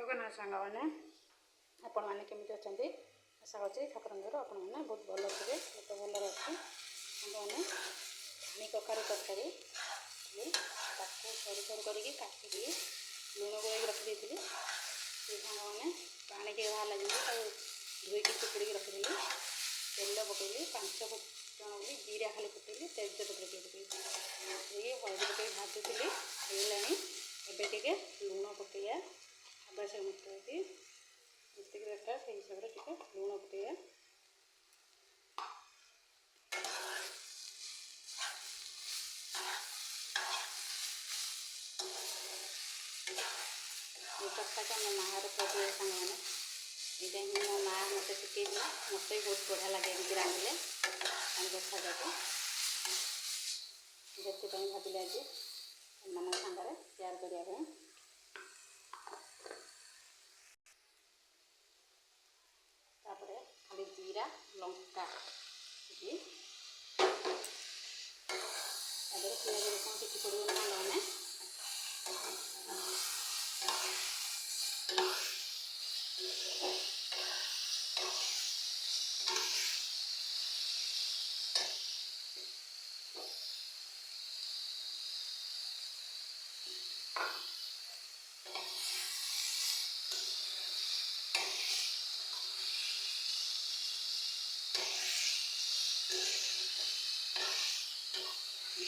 ଜଗନ୍ନାଥ ସାଙ୍ଗମାନେ ଆପଣମାନେ କେମିତି ଅଛନ୍ତି? ଆଶା କରୁଛି ଠାକୁରଙ୍କର ଆପଣମାନେ ବହୁତ ଭଲ ଥିବେ। ବହୁତ ଭଲରେ ଅଛି ସାଙ୍ଗମାନେ। ପାଣି କଖାରୁ ତରକାରୀ ତାକୁ ସରୁ ସରୁ କରିକି କାଟିକି ଲୁଣ ଗୋଳେଇକି ରଖିଦେଇଥିଲି। ସେ ସାଙ୍ଗମାନେ ପାଣି ଟିକେ ବାହାରିଲା ଯେମିତି ତାକୁ ଧୋଇକି ଚିପୁଡ଼ିକି ରଖିଦେଲି। ତେଲ ପକେଇଲି 5 ଫୁଟଣ ବୋଲି ଜିରା ଖାଲି ଫୁଟେଇଲି, ତେଜପତ୍ର ଟିକେ ପକେଇଲି, ହଳଦୀ ପକେଇ ଭାଜୁଥିଲି। ହେଇଗଲାଣି। ଏବେ ଟିକେ ଲୁଣ ପକେଇବା ଆବଶ୍ୟକ ମୁତାବକ, ଯେତିକି ଦରକାର ସେଇ ହିସାବରେ ଟିକେ ଲୁଣ ପକେଇବା। এই ତରକାରୀଟା ମୋ ମାଆର ପ୍ରିୟ ସାଙ୍ଗମାନେ। ଏଇଟା ହିଁ ମୋ ମାଆ ମୋତେ ଶିଖେଇଥିଲା। ମୋତେ ବି ବହୁତ ବଢ଼ିଆ ଲାଗେ ଏମିତି ରାନ୍ଧିଲେ ପାଣି କଖାରୁକୁ। ସେଥିପାଇଁ ଭାବିଲି ଆଜି ସେମାନଙ୍କ ସାଙ୍ଗରେ ସେୟାର କରିବା ପାଇଁ। ତାପରେ ଖାଲି ଜିରା ଲଙ୍କା ଟିକେ ତାପରେ ପିଆଜ ରସୁଣ କିଛି ପଡ଼ିବନି ସାଙ୍ଗମାନେ।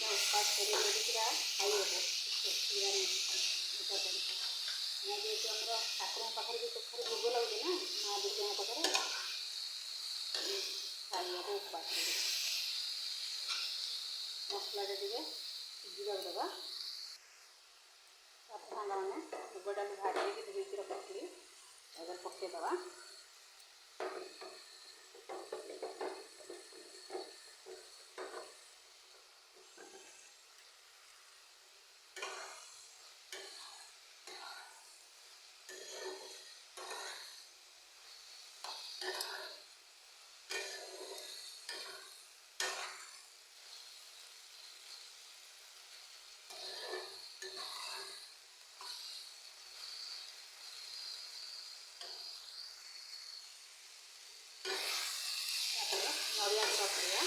ଉପାସ କରି ପୁରା ଖାଇ ହେବ, ଅସୁବିଧା ନାହିଁ। ତରକାରୀ ଯେହେତୁ ଆମର ଠାକୁରଙ୍କ ପାଖରେ ବି କଖାରୁ ଭୋଗ ଲାଗୁଛି ନା, ମା ଦୁର୍ଗାଙ୍କ ପାଖରେ ଖାଇବାକୁ ଉପାସ କରି ମସଲାଟା ଟିକେ ସିଝିବାକୁ ଦେବା। ତାପରେ ସାଙ୍ଗମାନେ ମୁଗ ଡାଲି ଭାଜିକି ଧୋଇକି ରଖିଥିଲି, ତାପରେ ପକାଇଦେବା। ନଡ଼ିଆ ପୁର ପଡ଼ିବା।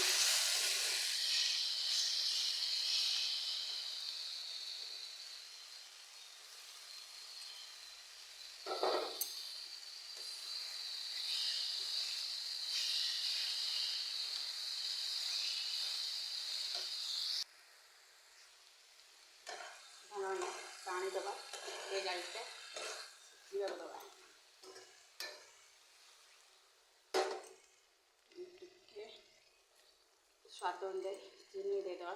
ପାଣି ଦେବା, ଏ ଡାଲିଟା ସିଝିବାକୁ ଦେବା। ଟିକେ ସ୍ୱାଦ ଅନୁଯାୟୀ ଚିନି ଦେଇଦେବା।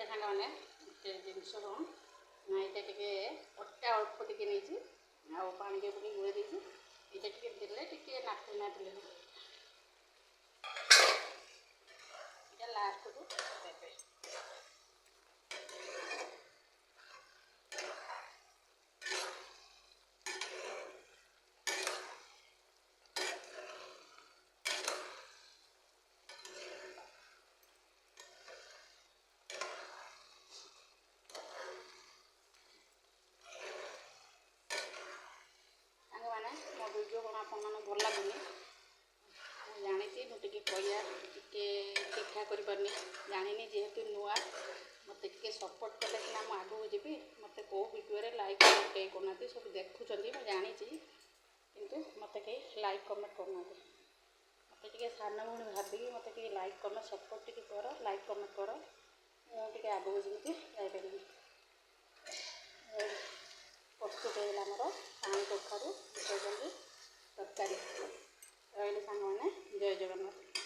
ସାଙ୍ଗମାନେ ଗୋଟେ ଜିନିଷ କ'ଣ ନା, ଏଇଟା ଟିକେ ଅଟା ଅଳ୍ପ ଟିକେ ନେଇଛି, ଆଉ ପାଣି ଟିକେ ପକେଇ ଗୋଳେଇ ଦେଇଛି। ଏଇଟା ଟିକେ ଦେଲେ ଟିକେ ନାଟୁ ନାଟିଲେ ହେବ। ଏଇଟା ଲାଷ୍ଟକୁ ଦେବେ। ମୋ ଭିଡ଼ିଓ କ'ଣ ଆପଣମାନଙ୍କୁ ଭଲ ଲାଗୁନି ମୁଁ ଜାଣିଛି। ମୁଁ ଟିକେ କହିବା ଟିକେ ଠିକ୍ଠାକ୍ କରିପାରୁନି, ଜାଣିନି। ଯେହେତୁ ନୂଆ, ମୋତେ ଟିକେ ସପୋର୍ଟ କଲେ ସିନା ମୁଁ ଆଗକୁ ଯିବି। ମୋତେ କେଉଁ ଭିଡ଼ିଓରେ ଲାଇକ୍ କମେଣ୍ଟ କେହି କରୁନାହାନ୍ତି। ସବୁ ଦେଖୁଛନ୍ତି ମୁଁ ଜାଣିଛି, କିନ୍ତୁ ମୋତେ କେହି ଲାଇକ୍ କମେଣ୍ଟ କରୁନାହାନ୍ତି। ମୋତେ ଟିକେ ସାନ ଭଉଣୀ ଭାବିକି ମୋତେ ଟିକେ ଲାଇକ୍ କମେଣ୍ଟ ସପୋର୍ଟ ଟିକେ କର, ଲାଇକ୍ କମେଣ୍ଟ କର। ମୁଁ ଟିକେ ଆଗକୁ ଯେମିତି ଯାଇପାରିବି। ପ୍ରସ୍ତୁତ ହେଇଗଲା ଆମର ପାଣି କଖାରୁ ତରକାରୀ। ରହିଲି ସାଙ୍ଗମାନେ, ଜୟ ଜଗନ୍ନାଥ।